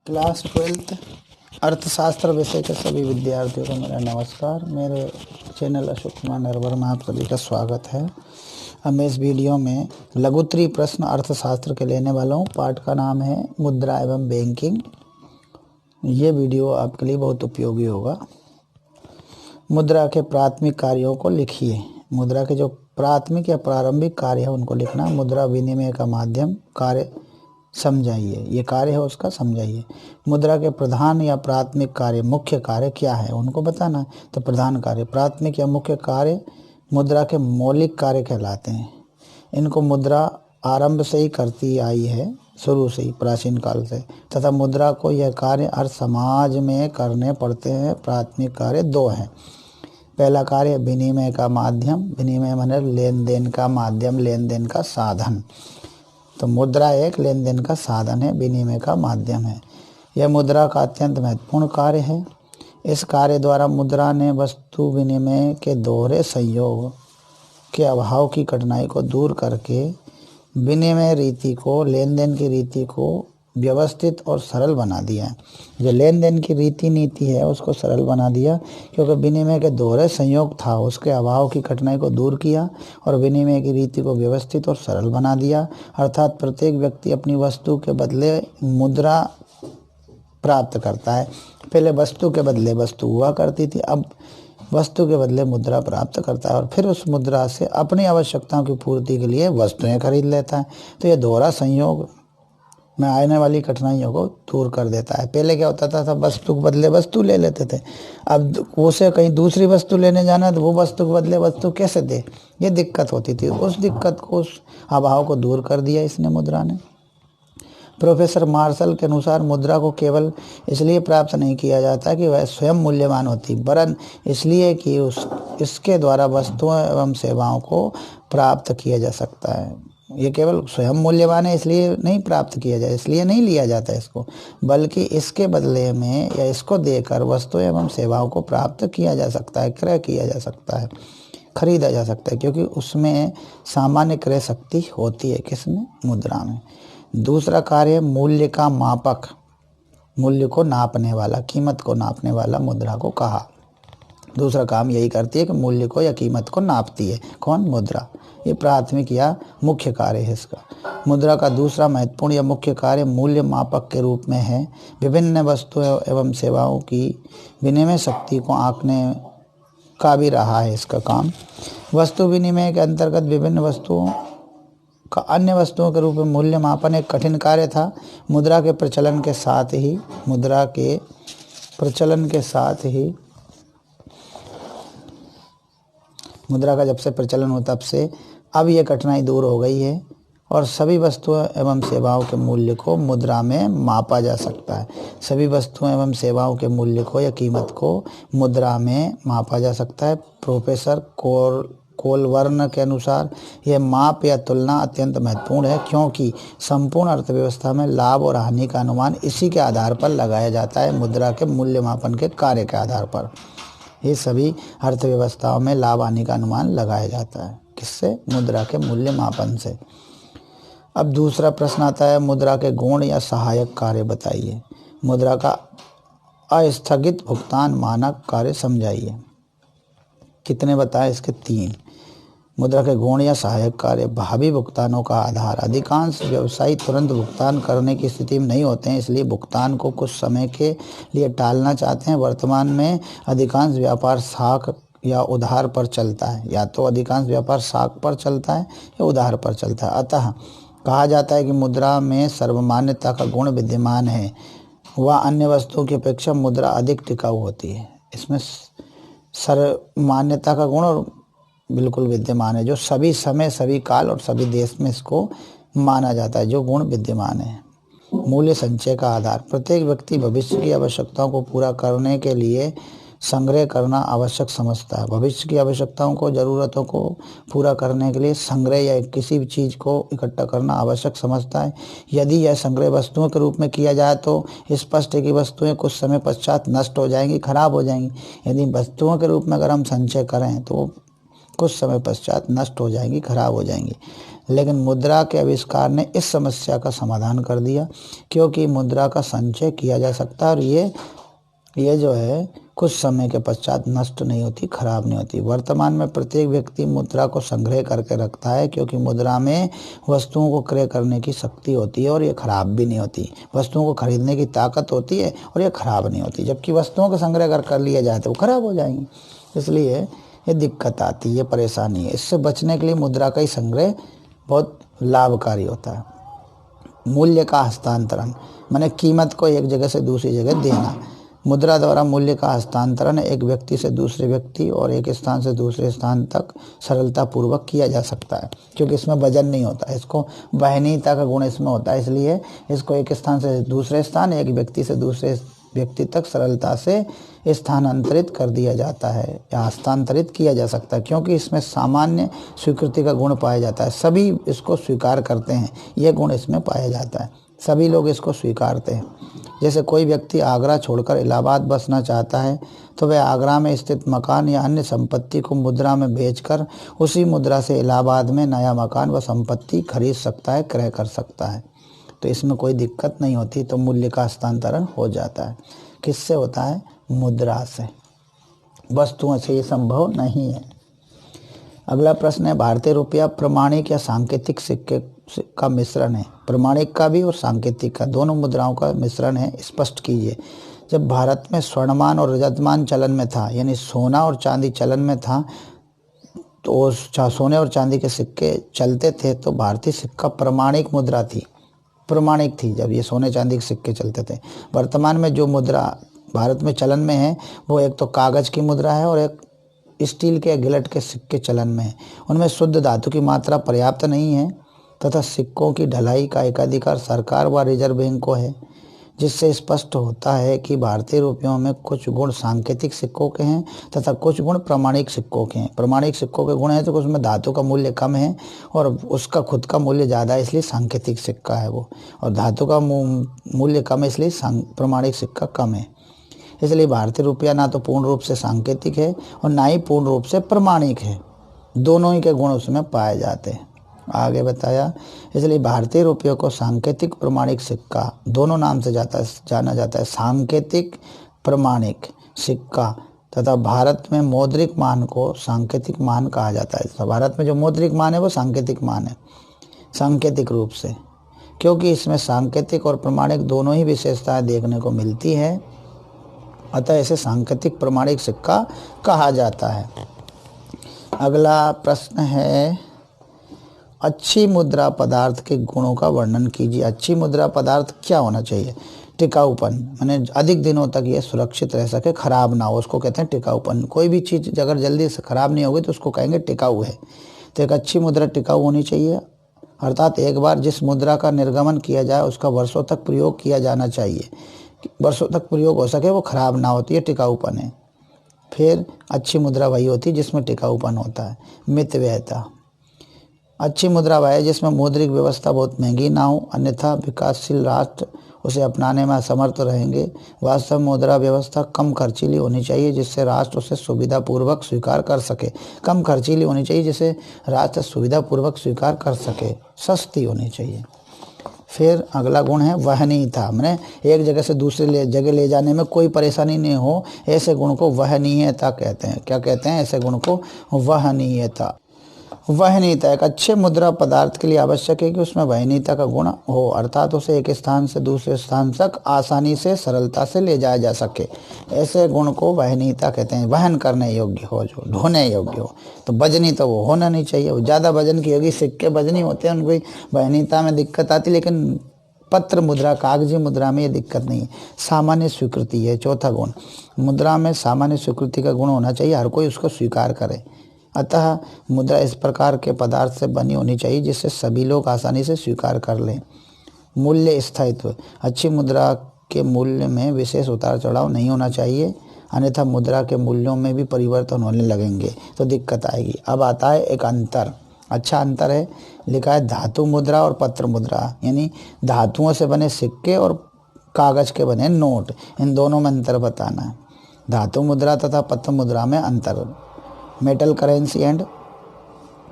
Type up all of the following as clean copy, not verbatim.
Class 12th अर्थशास्त्र विषय के सभी विद्यार्थियों को मेरा नमस्कार। मेरे चैनल अशोक कुमार नरवर में आप सभी का स्वागत है। अब मैं इस वीडियो में लघुत्तरीय प्रश्न अर्थशास्त्र के लेने वाला हूँ। पाठ का नाम है मुद्रा एवं बैंकिंग। ये वीडियो आपके लिए बहुत उपयोगी होगा। मुद्रा के प्राथमिक कार्यों को लिखिए। मुद्रा के जो प्राथमिक या प्रारंभिक कार्य है उनको लिखना। मुद्रा विनिमय का माध्यम, कार्य समझाइए। ये कार्य है उसका समझाइए। मुद्रा के प्रधान या प्राथमिक कार्य, मुख्य कार्य क्या है उनको बताना। तो प्रधान कार्य, प्राथमिक या मुख्य कार्य मुद्रा के मौलिक कार्य कहलाते हैं। इनको मुद्रा आरंभ से ही करती आई है, शुरू से ही, प्राचीन काल से, तथा मुद्रा को यह कार्य अर्थ समाज में करने पड़ते हैं। प्राथमिक कार्य दो हैं। पहला कार्य विनिमय का माध्यम। विनिमय माने लेन देन का माध्यम, लेन देन का साधन। तो मुद्रा एक लेन देन का साधन है, विनिमय का माध्यम है। यह मुद्रा का अत्यंत महत्वपूर्ण कार्य है। इस कार्य द्वारा मुद्रा ने वस्तु विनिमय के दोहरे संयोग के अभाव की कठिनाई को दूर करके विनिमय रीति को, लेन देन की रीति को व्यवस्थित और सरल बना दिया है। जो लेन देन की रीति नीति है उसको सरल बना दिया, क्योंकि विनिमय के दोहरे संयोग था, उसके अभाव की कठिनाई को दूर किया और विनिमय की रीति को व्यवस्थित और सरल बना दिया। अर्थात प्रत्येक व्यक्ति अपनी वस्तु के बदले मुद्रा प्राप्त करता है। पहले वस्तु के बदले वस्तु हुआ करती थी, अब वस्तु के बदले मुद्रा प्राप्त करता है और फिर उस मुद्रा से अपनी आवश्यकताओं की पूर्ति के लिए वस्तुएं खरीद लेता है। तो यह दोहरा संयोग में आने वाली कठिनाइयों को दूर कर देता है। पहले क्या होता था, सब वस्तु के बदले वस्तु ले लेते थे। अब उसे कहीं दूसरी वस्तु लेने जाना तो वो वस्तु के बदले वस्तु कैसे दे, ये दिक्कत होती थी। उस दिक्कत को, उस अभाव को दूर कर दिया इसने, मुद्रा ने। प्रोफेसर मार्शल के अनुसार मुद्रा को केवल इसलिए प्राप्त नहीं किया जाता कि वह स्वयं मूल्यवान होती, वरन इसलिए कि इसके द्वारा वस्तुओं एवं सेवाओं को प्राप्त किया जा सकता है। ये केवल स्वयं मूल्यवान है इसलिए नहीं प्राप्त किया जाए, इसलिए नहीं लिया जाता इसको, बल्कि इसके बदले में या इसको देकर वस्तुएं एवं सेवाओं को प्राप्त किया जा सकता है, क्रय किया जा सकता है, खरीदा जा सकता है, क्योंकि उसमें सामान्य क्रय शक्ति होती है। किसमें? मुद्रा में। दूसरा कार्य मूल्य का मापक, मूल्य को नापने वाला, कीमत को नापने वाला मुद्रा को कहा। दूसरा काम यही करती है कि मूल्य को या कीमत को नापती है। कौन? मुद्रा। ये प्राथमिक या मुख्य कार्य है इसका। मुद्रा का दूसरा महत्वपूर्ण या मुख्य कार्य मूल्य मापक के रूप में है। विभिन्न वस्तुओं एवं सेवाओं की विनिमय शक्ति को आंकने का भी रहा है इसका काम। वस्तु विनिमय के अंतर्गत विभिन्न वस्तुओं का अन्य वस्तुओं के रूप में मूल्य मापन एक कठिन कार्य था। मुद्रा के प्रचलन के साथ ही मुद्रा का जब से प्रचलन हो तब से अब ये कठिनाई दूर हो गई है और सभी वस्तुओं एवं सेवाओं के मूल्य को मुद्रा में मापा जा सकता है। सभी वस्तुओं एवं सेवाओं के मूल्य को या कीमत को मुद्रा में मापा जा सकता है। प्रोफेसर कोलवर्न के अनुसार यह माप या तुलना अत्यंत महत्वपूर्ण है, क्योंकि संपूर्ण अर्थव्यवस्था में लाभ और हानि का अनुमान इसी के आधार पर लगाया जाता है, मुद्रा के मूल्य मापन के कार्य के आधार पर। ये सभी अर्थव्यवस्थाओं में लाभ हानि का अनुमान लगाया जाता है। किससे? मुद्रा के मूल्य मापन से। अब दूसरा प्रश्न आता है, मुद्रा के गुण या सहायक कार्य बताइए। मुद्रा का अस्थगित भुगतान मानक कार्य समझाइए। कितने बताएं? इसके 3। मुद्रा के गुण या सहायक कार्य। भावी भुगतानों का आधार। अधिकांश व्यवसायी तुरंत भुगतान करने की स्थिति में नहीं होते हैं, इसलिए भुगतान को कुछ समय के लिए टालना चाहते हैं। वर्तमान में अधिकांश व्यापार साख या उधार पर चलता है, या तो अधिकांश व्यापार साख पर चलता है या उधार पर चलता है। अतः कहा जाता है कि मुद्रा में सर्वमान्यता का गुण विद्यमान है। वह अन्य वस्तुओं की अपेक्षा मुद्रा अधिक टिकाऊ होती है। इसमें सर्वमान्यता का गुण और बिल्कुल विद्यमान है, जो सभी समय, सभी काल और सभी देश में इसको माना जाता है, जो गुण विद्यमान है। मूल्य संचय का आधार। प्रत्येक व्यक्ति भविष्य की आवश्यकताओं को पूरा करने के लिए संग्रह करना आवश्यक समझता है। भविष्य की आवश्यकताओं को, जरूरतों को पूरा करने के लिए संग्रह या किसी भी चीज़ को इकट्ठा करना आवश्यक समझता है। यदि यह संग्रह वस्तुओं के रूप में किया जाए तो स्पष्ट है कि वस्तुएं कुछ समय पश्चात नष्ट हो जाएंगी, खराब हो जाएंगी। यदि वस्तुओं के रूप में अगर हम संचय करें तो कुछ समय पश्चात नष्ट हो जाएंगी, खराब हो जाएंगी। लेकिन मुद्रा के आविष्कार ने इस समस्या का समाधान कर दिया, क्योंकि मुद्रा का संचय किया जा सकता है और ये जो है कुछ समय के पश्चात नष्ट नहीं होती, खराब नहीं होती। वर्तमान में प्रत्येक व्यक्ति मुद्रा को संग्रह करके रखता है, क्योंकि मुद्रा में वस्तुओं को क्रय करने की शक्ति होती है और ये खराब भी नहीं होती। वस्तुओं को खरीदने की ताकत होती है और ये खराब नहीं होती। जबकि वस्तुओं का संग्रह कर लिया जाए तो वो खराब हो जाएंगी, इसलिए ये दिक्कत आती है, ये परेशानी है। इससे बचने के लिए मुद्रा का ही संग्रह बहुत लाभकारी होता है। मूल्य का हस्तांतरण माने कीमत को एक जगह से दूसरी जगह देना। मुद्रा द्वारा मूल्य का हस्तांतरण एक व्यक्ति से दूसरे व्यक्ति और एक स्थान से दूसरे स्थान तक सरलतापूर्वक किया जा सकता है, क्योंकि इसमें वजन नहीं होता। इसको वहनीयता का गुण इसमें होता है, इसलिए इसको एक स्थान से दूसरे स्थान, एक व्यक्ति से दूसरे व्यक्ति तक सरलता से स्थानांतरित कर दिया जाता है या हस्तांतरित किया जा सकता है, क्योंकि इसमें सामान्य स्वीकृति का गुण पाया जाता है। सभी इसको स्वीकार करते हैं, यह गुण इसमें पाया जाता है, सभी लोग इसको स्वीकारते हैं। जैसे कोई व्यक्ति आगरा छोड़कर इलाहाबाद बसना चाहता है तो वह आगरा में स्थित मकान या अन्य संपत्ति को मुद्रा में बेचकर उसी मुद्रा से इलाहाबाद में नया मकान व संपत्ति खरीद सकता है, क्रय कर सकता है। तो इसमें कोई दिक्कत नहीं होती, तो मूल्य का हस्तांतरण हो जाता है। किससे होता है? मुद्रा से। वस्तुओं से ये संभव नहीं है। अगला प्रश्न है, भारतीय रुपया प्रमाणिक या सांकेतिक सिक्के का मिश्रण है? प्रमाणिक का भी और सांकेतिक का, दोनों मुद्राओं का मिश्रण है, स्पष्ट कीजिए। जब भारत में स्वर्णमान और रजतमान चलन में था, यानी सोना और चांदी चलन में था, तो सोने और चांदी के सिक्के चलते थे, तो भारतीय सिक्का प्रमाणिक मुद्रा थी, प्रमाणिक थी जब ये सोने चांदी के सिक्के चलते थे। वर्तमान में जो मुद्रा भारत में चलन में है वो एक तो कागज़ की मुद्रा है और एक स्टील के गिलट के सिक्के चलन में है। उनमें शुद्ध धातु की मात्रा पर्याप्त नहीं है तथा सिक्कों की ढलाई का एकाधिकार सरकार व रिजर्व बैंक को है, जिससे स्पष्ट होता है कि भारतीय रुपयों में कुछ गुण सांकेतिक सिक्कों के हैं तथा कुछ गुण प्रमाणिक सिक्कों के हैं। प्रमाणिक सिक्कों के गुण हैं तो उसमें धातु का मूल्य कम है और उसका खुद का मूल्य ज़्यादा है, इसलिए सांकेतिक सिक्का है वो, और धातु का मूल्य कम है इसलिए प्रमाणिक सिक्का कम है। इसलिए भारतीय रुपया ना तो पूर्ण रूप से सांकेतिक है और ना ही पूर्ण रूप से प्रमाणिक है, दोनों ही के गुण उसमें पाए जाते हैं। आगे बताया, इसलिए भारतीय रुपये को सांकेतिक प्रमाणिक सिक्का दोनों नाम से जाना जाता है। सांकेतिक प्रमाणिक सिक्का तथा भारत में मौद्रिक मान को सांकेतिक मान कहा जाता है। तो भारत में जो मौद्रिक मान है वो सांकेतिक मान है, सांकेतिक रूप से, क्योंकि इसमें सांकेतिक और प्रमाणिक दोनों ही विशेषताएं देखने को मिलती है, अतः इसे सांकेतिक प्रमाणिक सिक्का कहा जाता है। अगला प्रश्न है, अच्छी मुद्रा पदार्थ के गुणों का वर्णन कीजिए। अच्छी मुद्रा पदार्थ क्या होना चाहिए? टिकाऊपन, माने अधिक दिनों तक ये सुरक्षित रह सके, खराब ना हो, उसको कहते हैं टिकाऊपन। कोई भी चीज़ अगर जल्दी से खराब नहीं होगी तो उसको कहेंगे टिकाऊ है। तो एक अच्छी मुद्रा टिकाऊ होनी चाहिए, अर्थात एक बार जिस मुद्रा का निर्गमन किया जाए उसका वर्षों तक प्रयोग किया जाना चाहिए, वर्षों तक प्रयोग हो सके, वो खराब ना होती है, टिकाऊपन है। फिर अच्छी मुद्रा वही होती है जिसमें टिकाऊपन होता है। मितव्ययता, अच्छी मुद्रा वह है जिसमें मौद्रिक व्यवस्था बहुत महंगी ना हो, अन्यथा विकासशील राष्ट्र उसे अपनाने में असमर्थ रहेंगे। वास्तव मुद्रा व्यवस्था कम खर्चीली होनी चाहिए जिससे राष्ट्र उसे सुविधापूर्वक स्वीकार कर सके। कम खर्चीली होनी चाहिए जिसे राष्ट्र सुविधापूर्वक स्वीकार कर सके, सस्ती होनी चाहिए। फिर अगला गुण है वहनीयता, माने एक जगह से दूसरे जगह ले जाने में कोई परेशानी नहीं हो, ऐसे गुण को वहनीयता कहते हैं। क्या कहते हैं? ऐसे गुण को वहनीयता। वहनीयता एक अच्छे मुद्रा पदार्थ के लिए आवश्यक है कि उसमें वहनीयता का गुण हो, अर्थात उसे एक स्थान से दूसरे स्थान तक आसानी से सरलता से ले जाया जा सके। ऐसे गुण को वहनीयता कहते हैं। वहन करने योग्य हो, जो ढोने योग्य हो, तो वजनी तो वो होना नहीं चाहिए, वो ज़्यादा वजन की होगी। सिक्के वजनी होते हैं, उनको वहनीयता में दिक्कत आती, लेकिन पत्र मुद्रा, कागजी मुद्रा में ये दिक्कत नहीं है। सामान्य स्वीकृति है चौथा गुण। मुद्रा में सामान्य स्वीकृति का गुण होना चाहिए, हर कोई उसको स्वीकार करे। अतः मुद्रा इस प्रकार के पदार्थ से बनी होनी चाहिए जिससे सभी लोग आसानी से स्वीकार कर लें। मूल्य स्थायित्व, अच्छी मुद्रा के मूल्य में विशेष उतार चढ़ाव नहीं होना चाहिए, अन्यथा मुद्रा के मूल्यों में भी परिवर्तन होने लगेंगे तो दिक्कत आएगी। अब आता है एक अंतर, अच्छा अंतर है, लिखा है धातु मुद्रा और पत्र मुद्रा, यानी धातुओं से बने सिक्के और कागज़ के बने नोट, इन दोनों में अंतर बताना है। धातु मुद्रा तथा पत्र मुद्रा में अंतर, metal currency and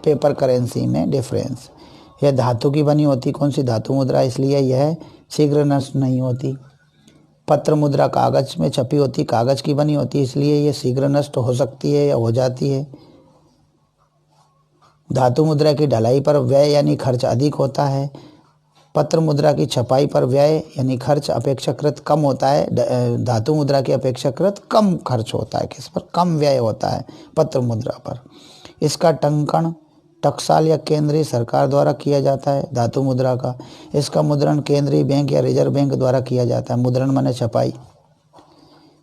paper currency में डिफरेंस। यह धातु की बनी होती, कौन सी धातु मुद्रा, इसलिए यह शीघ्र नष्ट नहीं होती। पत्र मुद्रा कागज में छपी होती, कागज की बनी होती, इसलिए यह शीघ्र नष्ट हो सकती है या हो जाती है। धातु मुद्रा की ढलाई पर व्यय यानी खर्च अधिक होता है। पत्र मुद्रा की छपाई पर व्यय यानी खर्च अपेक्षाकृत कम होता है। धातु मुद्रा की अपेक्षाकृत कम खर्च होता है, किस पर, कम व्यय होता है पत्र मुद्रा पर। इसका टंकण टकसाल या केंद्रीय सरकार द्वारा किया जाता है धातु मुद्रा का। इसका मुद्रण केंद्रीय बैंक या रिजर्व बैंक द्वारा किया जाता है। मुद्रण माने छपाई।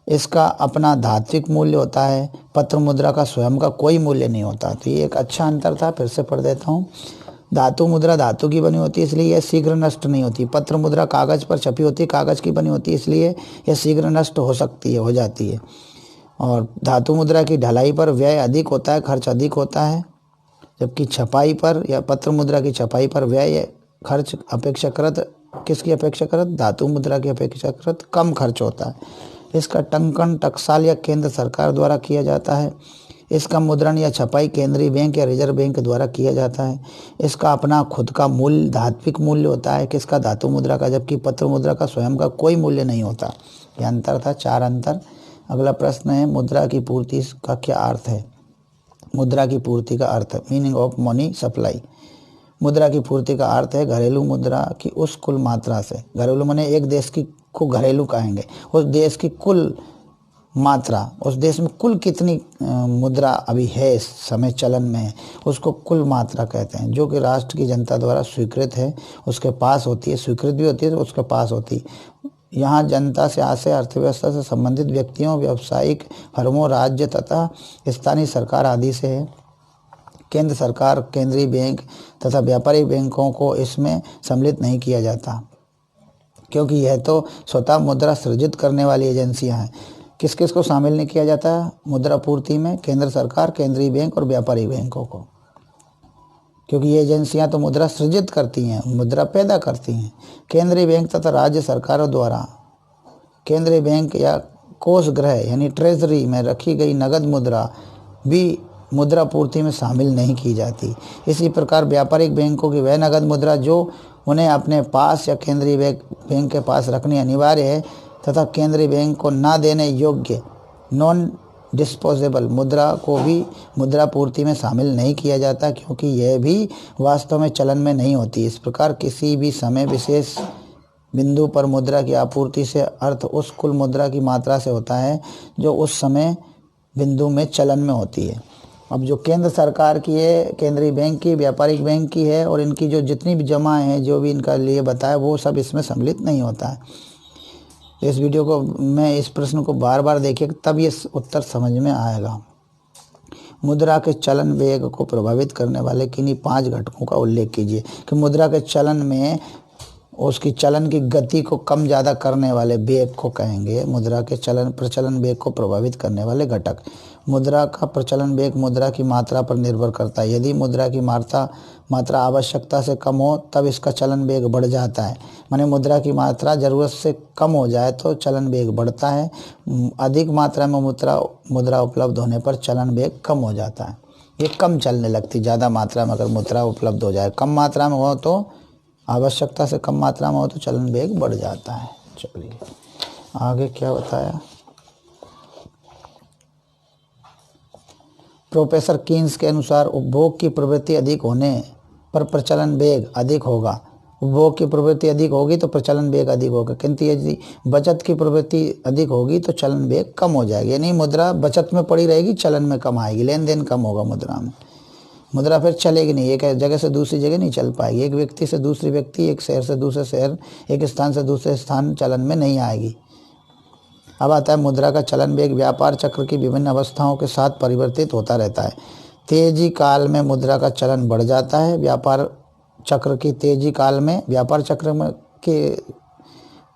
इसका अपना धात्विक मूल्य होता है, पत्र मुद्रा का स्वयं का कोई मूल्य नहीं होता। तो ये एक अच्छा अंतर था, फिर से पढ़ देता हूँ। धातु मुद्रा धातु की बनी होती है, इसलिए यह शीघ्र नष्ट नहीं होती। पत्र मुद्रा कागज पर छपी होती है, कागज की बनी होती है, इसलिए यह शीघ्र नष्ट हो सकती है, हो जाती है। और धातु मुद्रा की ढलाई पर व्यय अधिक होता है, खर्च अधिक होता है, जबकि छपाई पर या पत्र मुद्रा की छपाई पर व्यय खर्च अपेक्षाकृत, किसकी अपेक्षाकृत, धातु मुद्रा की अपेक्षाकृत कम खर्च होता है। इसका टंकन टकसाल या केंद्र सरकार द्वारा किया जाता है। इसका मुद्रण या छपाई केंद्रीय बैंक या रिजर्व बैंक द्वारा किया जाता है। इसका अपना खुद का मूल्य धात्विक मूल्य होता है, किसका, धातु मुद्रा का, जबकि पत्र मुद्रा का स्वयं का कोई मूल्य नहीं होता। यह अंतर था, 4 अंतर। अगला प्रश्न है, मुद्रा की पूर्ति का क्या अर्थ है। मुद्रा की पूर्ति का अर्थ, मीनिंग ऑफ मनी सप्लाई। मुद्रा की पूर्ति का अर्थ है घरेलू मुद्रा की उस कुल मात्रा से, घरेलू माने एक देश की को घरेलू कहेंगे, उस देश की कुल मात्रा, उस देश में कुल कितनी मुद्रा अभी है, इस समय चलन में है, उसको कुल मात्रा कहते हैं, जो कि राष्ट्र की जनता द्वारा स्वीकृत है, उसके पास होती है, स्वीकृत भी होती है तो उसके पास होती है। यहाँ जनता से आशय अर्थव्यवस्था से संबंधित व्यक्तियों, व्यावसायिक फर्मों, राज्य तथा स्थानीय सरकार आदि से है। केंद्र सरकार, केंद्रीय बैंक तथा व्यापारिक बैंकों को इसमें सम्मिलित नहीं किया जाता, क्योंकि यह तो स्वतः मुद्रा सृजित करने वाली एजेंसियां हैं। किस किस को शामिल नहीं किया जाता है मुद्रा पूर्ति में, केंद्र सरकार, केंद्रीय बैंक और व्यापारिक बैंकों को, क्योंकि ये एजेंसियां तो मुद्रा सृजित करती हैं, मुद्रा पैदा करती हैं। केंद्रीय बैंक तथा राज्य सरकारों द्वारा केंद्रीय बैंक या कोष गृह यानी ट्रेजरी में रखी गई नगद मुद्रा भी मुद्रा पूर्ति में शामिल नहीं की जाती। इसी प्रकार व्यापारिक बैंकों की वह नगद मुद्रा जो उन्हें अपने पास या केंद्रीय बैंक के पास रखनी अनिवार्य है तथा केंद्रीय बैंक को ना देने योग्य नॉन डिस्पोजेबल मुद्रा को भी मुद्रा पूर्ति में शामिल नहीं किया जाता, क्योंकि यह भी वास्तव में चलन में नहीं होती। इस प्रकार किसी भी समय विशेष बिंदु पर मुद्रा की आपूर्ति से अर्थ उस कुल मुद्रा की मात्रा से होता है जो उस समय बिंदु में चलन में होती है। अब जो केंद्र सरकार की है, केंद्रीय बैंक की, व्यापारिक बैंक की है, और इनकी जो जितनी भी जमा है, जो भी इनका लिए बताया, वो सब इसमें सम्मिलित नहीं होता है। इस वीडियो को मैं इस प्रश्न को बार बार देखिए, तब ये उत्तर समझ में आएगा। मुद्रा के चलन वेग को प्रभावित करने वाले किन्हीं 5 घटकों का उल्लेख कीजिए। कि मुद्रा के चलन में उसकी चलन की गति को कम ज़्यादा करने वाले वेग को कहेंगे मुद्रा के प्रचलन वेग को प्रभावित करने वाले घटक। मुद्रा का प्रचलन वेग मुद्रा की मात्रा पर निर्भर करता है। यदि मुद्रा की मात्रा आवश्यकता से कम हो तब इसका चलन वेग बढ़ जाता है। माने मुद्रा की मात्रा ज़रूरत से कम हो जाए तो चलन वेग बढ़ता है। अधिक मात्रा में मुद्रा उपलब्ध होने पर चलन वेग कम हो जाता है। ये कम चलने लगती, ज़्यादा मात्रा में अगर मुद्रा उपलब्ध हो जाए। कम मात्रा में हो तो, आवश्यकता से कम मात्रा में हो तो चलन वेग बढ़ जाता है। चलिए आगे क्या बताया। प्रोफेसर कीन्स के अनुसार उपभोग की प्रवृत्ति अधिक होने पर प्रचलन वेग अधिक होगा। उपभोग की प्रवृत्ति अधिक होगी तो प्रचलन वेग अधिक होगा, किंतु यदि बचत की प्रवृत्ति अधिक होगी तो चलन वेग कम हो जाएगी। यानी मुद्रा बचत में पड़ी रहेगी, चलन में कम आएगी, लेन देन कम होगा मुद्रा में। मुद्रा फिर चलेगी नहीं, एक जगह से दूसरी जगह नहीं चल पाएगी। एक व्यक्ति से दूसरी व्यक्ति, एक शहर से दूसरे शहर, एक स्थान से दूसरे स्थान चलन में नहीं आएगी। अब आता है मुद्रा का चलन वेग व्यापार चक्र की विभिन्न अवस्थाओं के साथ परिवर्तित होता रहता है। तेजी काल में मुद्रा का चलन बढ़ जाता है। व्यापार चक्र की तेजी काल में, व्यापार चक्र में के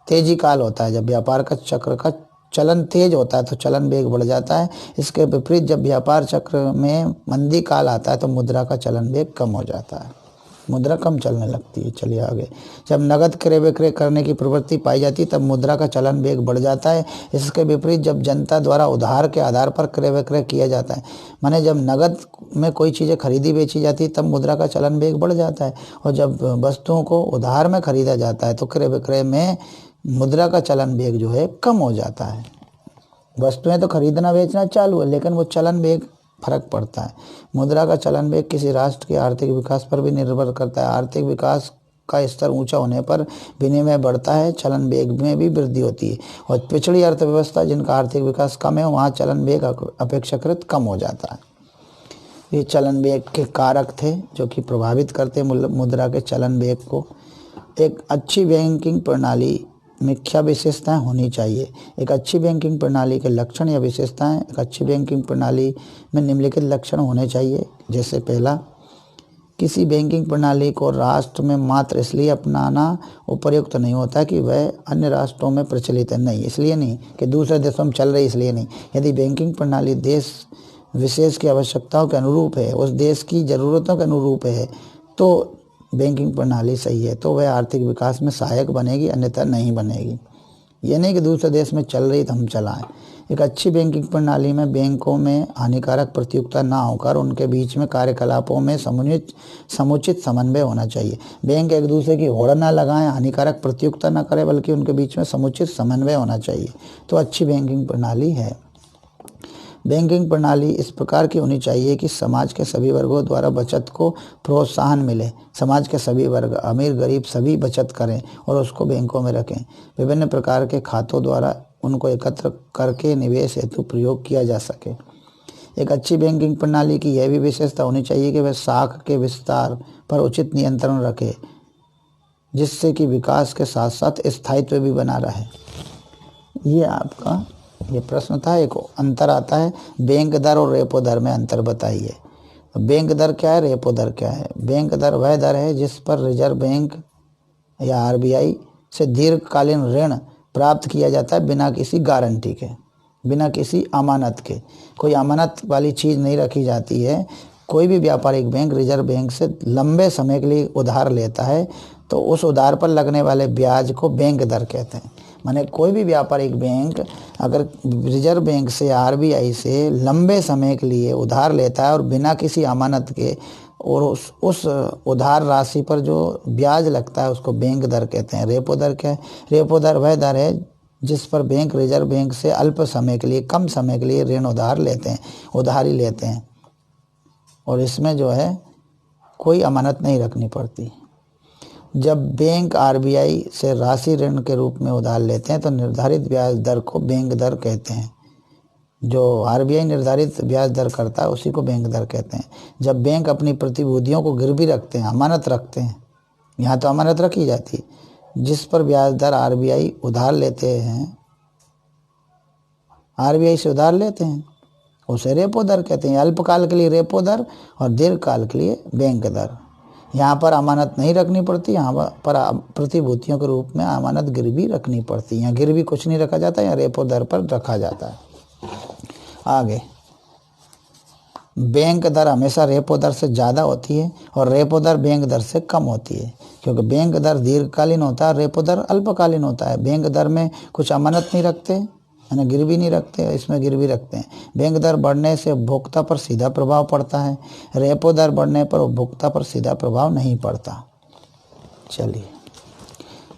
तेजी काल होता है, जब व्यापार का चक्र का चलन तेज होता है तो चलन वेग बढ़ जाता है। इसके विपरीत जब व्यापार चक्र में मंदी काल आता है तो मुद्रा का चलन वेग कम हो जाता है। मुद्रा कम चलने लगती है। चलिए आगे। जब नगद क्रय विक्रय करने की प्रवृत्ति पाई जाती है तब मुद्रा का चलन वेग बढ़ जाता है। इसके विपरीत जब जनता द्वारा उधार के आधार पर क्रय विक्रय किया जाता है, माने जब नगद में कोई चीज़ें खरीदी बेची जाती है तब मुद्रा का चलन वेग बढ़ जाता है, और जब वस्तुओं को उधार में खरीदा जाता है तो क्रय विक्रय में मुद्रा का चलन वेग जो है कम हो जाता है। वस्तुएं तो खरीदना बेचना चालू है, लेकिन वो चलन वेग फर्क पड़ता है। मुद्रा का चलन वेग किसी राष्ट्र के आर्थिक विकास पर भी निर्भर करता है। आर्थिक विकास का स्तर ऊंचा होने पर विनिमय बढ़ता है, चलन वेग में भी वृद्धि होती है। और पिछड़ी अर्थव्यवस्था जिनका आर्थिक विकास कम है वहाँ चलन वेग अपेक्षाकृत कम हो जाता है। ये चलन वेग के कारक थे जो कि प्रभावित करते मुद्रा के चलन वेग को। एक अच्छी बैंकिंग प्रणाली में क्या विशेषताएं होनी चाहिए? एक अच्छी बैंकिंग प्रणाली के लक्षण या विशेषताएं। एक अच्छी बैंकिंग प्रणाली में निम्नलिखित लक्षण होने चाहिए। जैसे पहला, किसी बैंकिंग प्रणाली को राष्ट्र में मात्र इसलिए अपनाना उपयुक्त नहीं होता कि वह अन्य राष्ट्रों में प्रचलित है। नहीं, इसलिए नहीं कि दूसरे देशों में चल रही, इसलिए नहीं। यदि बैंकिंग प्रणाली देश विशेष की आवश्यकताओं के अनुरूप है, उस देश की ज़रूरतों के अनुरूप है, तो बैंकिंग प्रणाली सही है, तो वह आर्थिक विकास में सहायक बनेगी, अन्यथा नहीं बनेगी। ये नहीं कि दूसरे देश में चल रही तो हम चलाएं। एक अच्छी बैंकिंग प्रणाली में बैंकों में हानिकारक प्रतियोगिता ना होकर उनके बीच में कार्यकलापों में समुचित समन्वय होना चाहिए। बैंक एक दूसरे की होड़ ना लगाएं, हानिकारक प्रतियोगिता ना करें, बल्कि उनके बीच में समुचित समन्वय होना चाहिए, तो अच्छी बैंकिंग प्रणाली है। बैंकिंग प्रणाली इस प्रकार की होनी चाहिए कि समाज के सभी वर्गों द्वारा बचत को प्रोत्साहन मिले। समाज के सभी वर्ग, अमीर गरीब सभी बचत करें और उसको बैंकों में रखें। विभिन्न प्रकार के खातों द्वारा उनको एकत्र करके निवेश हेतु प्रयोग किया जा सके। एक अच्छी बैंकिंग प्रणाली की यह भी विशेषता होनी चाहिए कि वह शाख के विस्तार पर उचित नियंत्रण रखे, जिससे कि विकास के साथ साथ स्थायित्व भी बना रहे। ये आपका ये प्रश्न था। एक अंतर आता है, बैंक दर और रेपो दर में अंतर बताइए। तो बैंक दर क्या है, रेपो दर क्या है? बैंक दर वह दर है जिस पर रिजर्व बैंक या आरबीआई से दीर्घकालीन ऋण प्राप्त किया जाता है बिना किसी गारंटी के, बिना किसी अमानत के। कोई अमानत वाली चीज़ नहीं रखी जाती है। कोई भी व्यापारिक बैंक रिजर्व बैंक से लंबे समय के लिए उधार लेता है तो उस उधार पर लगने वाले ब्याज को बैंक दर कहते हैं। माने कोई भी व्यापारिक बैंक अगर रिजर्व बैंक से, आरबीआई से लंबे समय के लिए उधार लेता है और बिना किसी अमानत के, और उस उधार राशि पर जो ब्याज लगता है उसको बैंक दर कहते हैं। रेपो दर क्या है? रेपो दर वह दर है जिस पर बैंक रिजर्व बैंक से अल्प समय के लिए, कम समय के लिए ऋण उधारी लेते हैं, और इसमें जो है कोई अमानत नहीं रखनी पड़ती। जब बैंक आरबीआई से राशि ऋण के रूप में उधार लेते हैं तो निर्धारित ब्याज दर को बैंक दर कहते हैं। जो आरबीआई निर्धारित ब्याज दर करता है उसी को बैंक दर कहते हैं। जब बैंक अपनी प्रतिभूतियों को गिरवी रखते हैं, अमानत रखते हैं, यहाँ तो अमानत रखी जाती है, जिस पर ब्याज दर आरबीआई उधार लेते हैं, आरबीआई से उधार लेते हैं, उसे रेपो दर कहते हैं। अल्पकाल के लिए रेपो दर और दीर्घकाल के लिए बैंक दर। यहाँ पर अमानत नहीं रखनी पड़ती, यहाँ पर प्रतिभूतियों के रूप में अमानत गिरवी रखनी पड़ती है। यहाँ गिरवी कुछ नहीं रखा जाता, यहाँ रेपो दर पर रखा जाता है। आगे, बैंक दर हमेशा रेपो दर से ज़्यादा होती है और रेपो दर बैंक दर से कम होती है, क्योंकि बैंक दर दीर्घकालीन होता है, रेपो दर अल्पकालीन होता है। बैंक दर में कुछ अमानत नहीं रखते, यानी गिरवी नहीं रखते, इसमें गिरवी रखते हैं। बैंक दर बढ़ने से उपभोक्ता पर सीधा प्रभाव पड़ता है, रेपो दर बढ़ने पर उपभोक्ता पर सीधा प्रभाव नहीं पड़ता। चलिए,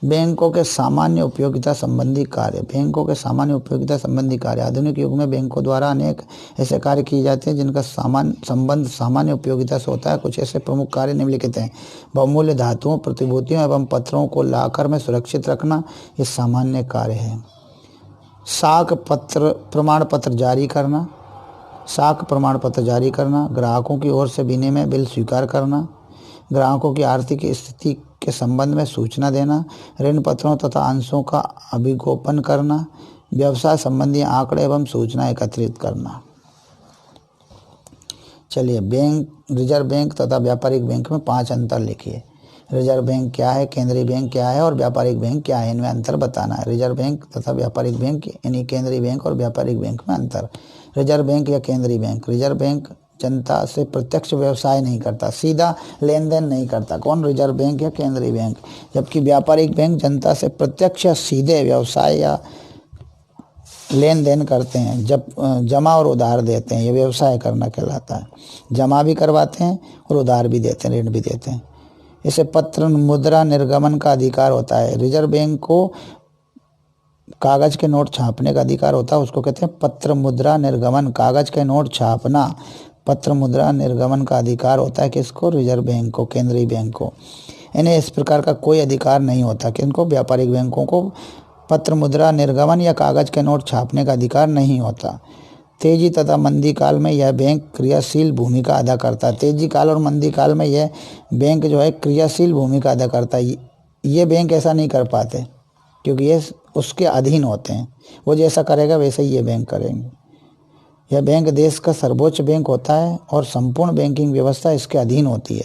बैंकों के सामान्य उपयोगिता संबंधी कार्य। बैंकों के सामान्य उपयोगिता संबंधी कार्य। आधुनिक युग में बैंकों द्वारा अनेक ऐसे कार्य किए जाते हैं जिनका संबंध सामान्य उपयोगिता से होता है। कुछ ऐसे प्रमुख कार्य निम्नलिखित हैं। बहुमूल्य धातुओं, प्रतिभूतियों एवं पत्रों को लाकर में सुरक्षित रखना, ये सामान्य कार्य है। साख प्रमाण पत्र जारी करना, साख प्रमाण पत्र जारी करना, ग्राहकों की ओर से विनिमय बिल स्वीकार करना, ग्राहकों की आर्थिक स्थिति के संबंध में सूचना देना, ऋण पत्रों तथा अंशों का अभिगोपन करना, व्यवसाय संबंधी आंकड़े एवं सूचना एकत्रित करना। चलिए, बैंक, रिजर्व बैंक तथा व्यापारिक बैंक में 5 अंतर लिखिए। रिजर्व बैंक क्या है, केंद्रीय बैंक क्या है और व्यापारिक बैंक क्या है, इनमें अंतर बताना है। रिजर्व बैंक तथा व्यापारिक बैंक यानी केंद्रीय बैंक और व्यापारिक बैंक में अंतर। रिजर्व बैंक या केंद्रीय बैंक। रिजर्व बैंक जनता से प्रत्यक्ष व्यवसाय नहीं करता, सीधा लेन देन नहीं करता। कौन? रिजर्व बैंक या केंद्रीय बैंक। जबकि व्यापारिक बैंक जनता से प्रत्यक्ष या सीधे व्यवसाय या लेन देन करते हैं। जब जमा और उधार देते हैं, ये व्यवसाय करना कहलाता है। जमा भी करवाते हैं और उधार भी देते हैं, ऋण भी देते हैं। इसे पत्र मुद्रा निर्गमन का अधिकार होता है। रिजर्व बैंक को कागज के नोट छापने का अधिकार होता है, उसको कहते हैं पत्र मुद्रा निर्गमन। कागज के नोट छापना, पत्र मुद्रा निर्गमन का अधिकार होता है किसको? रिजर्व बैंक को, केंद्रीय बैंक को। इन्हें इस प्रकार का कोई अधिकार नहीं होता। किनको? व्यापारिक बैंकों को पत्र मुद्रा निर्गमन या कागज के नोट छापने का अधिकार नहीं होता। तेजी तथा मंदी काल में यह बैंक क्रियाशील भूमिका अदा करता है। तेजी काल और मंदी काल में यह बैंक जो है क्रियाशील भूमिका अदा करता है। ये बैंक ऐसा नहीं कर पाते क्योंकि ये उसके अधीन होते हैं। वो जैसा करेगा वैसे ही ये बैंक करेंगे। यह बैंक देश का सर्वोच्च बैंक होता है और संपूर्ण बैंकिंग व्यवस्था इसके अधीन होती है।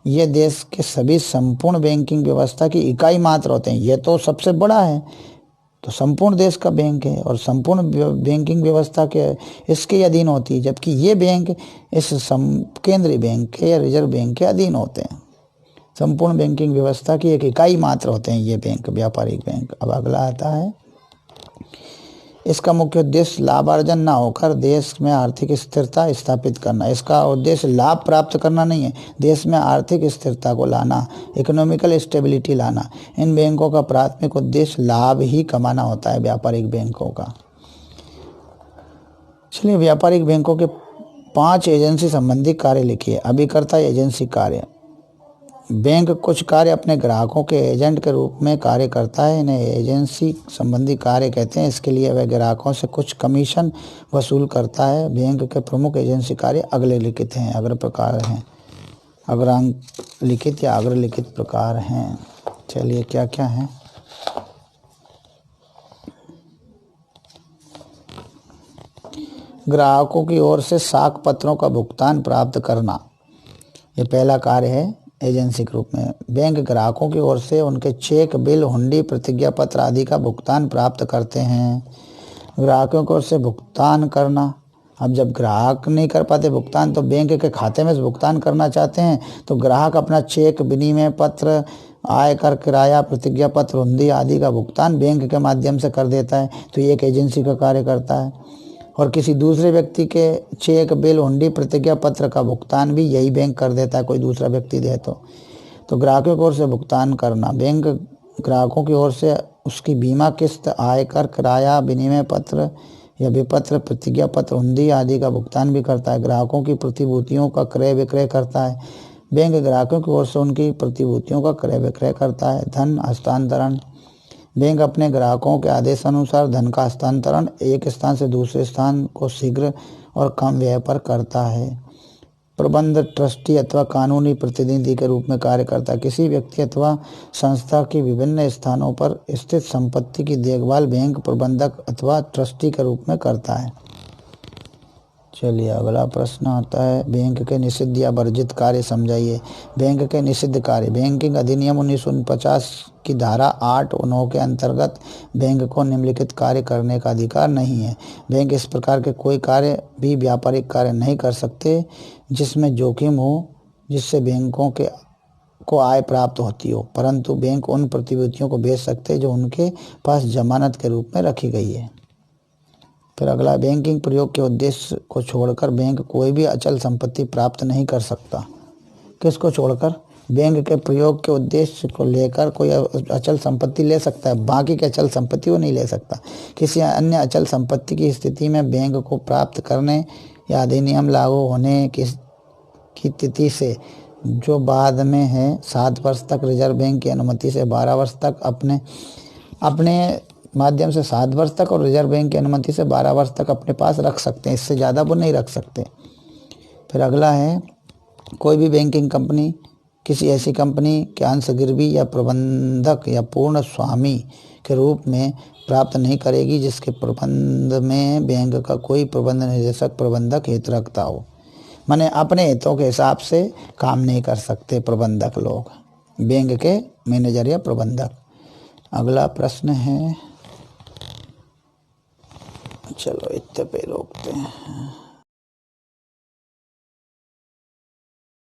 ये देश के सभी संपूर्ण बैंकिंग व्यवस्था की इकाई मात्र होते हैं। ये तो सबसे बड़ा है, तो संपूर्ण देश का बैंक है और संपूर्ण बैंकिंग व्यवस्था के इसके अधीन होती है। जबकि ये बैंक इस केंद्रीय बैंक के या रिजर्व बैंक के अधीन होते हैं। संपूर्ण बैंकिंग व्यवस्था की एक इकाई मात्र होते हैं ये बैंक, व्यापारिक बैंक। अब अगला आता है, इसका मुख्य उद्देश्य लाभार्जन ना होकर देश में आर्थिक स्थिरता स्थापित करना। इसका उद्देश्य लाभ प्राप्त करना नहीं है, देश में आर्थिक स्थिरता को लाना, इकोनॉमिकल स्टेबिलिटी लाना। इन बैंकों का प्राथमिक उद्देश्य लाभ ही कमाना होता है, व्यापारिक बैंकों का। चलिए, व्यापारिक बैंकों के 5 एजेंसी संबंधी कार्य लिखिए। अभिकर्ता एजेंसी कार्य। बैंक कुछ कार्य अपने ग्राहकों के एजेंट के रूप में कार्य करता है, इन्हें एजेंसी संबंधी कार्य कहते हैं। इसके लिए वह ग्राहकों से कुछ कमीशन वसूल करता है। बैंक के प्रमुख एजेंसी कार्य अगले लिखित हैं, अग्र प्रकार हैं। अग्रांक लिखित या अग्र लिखित प्रकार हैं। चलिए, क्या क्या हैं? ग्राहकों की ओर से साख पत्रों का भुगतान प्राप्त करना, ये पहला कार्य है एजेंसी के रूप में। बैंक ग्राहकों की ओर से उनके चेक, बिल, हुंडी, प्रतिज्ञा पत्र आदि का भुगतान प्राप्त करते हैं। ग्राहकों की ओर से भुगतान करना, अब जब ग्राहक नहीं कर पाते भुगतान तो बैंक के खाते में से भुगतान करना चाहते हैं, तो ग्राहक अपना चेक, विनिमय पत्र, आयकर, किराया, प्रतिज्ञा पत्र, हुंडी आदि का भुगतान बैंक के माध्यम से कर देता है। तो ये एक एजेंसी का कार्य करता है। और किसी दूसरे व्यक्ति के चेक, बिल, हुंडी, प्रतिज्ञा पत्र का भुगतान भी यही बैंक कर देता है, कोई दूसरा व्यक्ति दे तो ग्राहकों की ओर से भुगतान करना, बैंक ग्राहकों की ओर से उसकी बीमा किस्त, आयकर, किराया, विनिमय पत्र या विपत्र, प्रतिज्ञा पत्र, हुंडी आदि का भुगतान भी करता है। ग्राहकों की प्रतिभूतियों का क्रय विक्रय करता है। बैंक ग्राहकों की ओर से उनकी प्रतिभूतियों का क्रय विक्रय करता है। धन हस्तांतरण, बैंक अपने ग्राहकों के आदेशानुसार धन का हस्तांतरण एक स्थान से दूसरे स्थान को शीघ्र और कम व्यय पर करता है। प्रबंध ट्रस्टी अथवा कानूनी प्रतिनिधि के रूप में कार्य करता है। किसी व्यक्ति अथवा संस्था की विभिन्न स्थानों पर स्थित संपत्ति की देखभाल बैंक प्रबंधक अथवा ट्रस्टी के रूप में करता है। चलिए, अगला प्रश्न आता है, बैंक के निषिद्ध या वर्जित कार्य समझाइए। बैंक के निषिद्ध कार्य। बैंकिंग अधिनियम 1949 की धारा 8 और 9 के अंतर्गत बैंक को निम्नलिखित कार्य करने का अधिकार नहीं है। बैंक इस प्रकार के कोई कार्य भी व्यापारिक कार्य नहीं कर सकते जिसमें जोखिम हो, जिससे बैंकों को आय प्राप्त होती हो। परंतु बैंक उन प्रतिभूतियों को बेच सकते हैं जो उनके पास जमानत के रूप में रखी गई है। फिर अगला, बैंकिंग प्रयोग के उद्देश्य को छोड़कर बैंक कोई भी अचल संपत्ति प्राप्त नहीं कर सकता। किसको छोड़कर? बैंक के प्रयोग के उद्देश्य को लेकर कोई अचल संपत्ति ले सकता है, बाकी के अचल संपत्ति वो नहीं ले सकता। किसी अन्य अचल संपत्ति की स्थिति में बैंक को प्राप्त करने या अधिनियम लागू होने की तिथि से जो बाद में है 7 वर्ष तक रिजर्व बैंक की अनुमति से 12 वर्ष तक अपने माध्यम से 7 वर्ष तक और रिजर्व बैंक की अनुमति से 12 वर्ष तक अपने पास रख सकते हैं, इससे ज़्यादा वो नहीं रख सकते। फिर अगला है, कोई भी बैंकिंग कंपनी किसी ऐसी कंपनी के अंश गिरवी या प्रबंधक या पूर्ण स्वामी के रूप में प्राप्त नहीं करेगी जिसके प्रबंध में बैंक का कोई प्रबंध निदेशक, प्रबंधक हित रखता हो। माने अपने हितों के हिसाब से काम नहीं कर सकते प्रबंधक लोग, बैंक के मैनेजर या प्रबंधक। अगला प्रश्न है, चलो इतने पे रोकते हैं।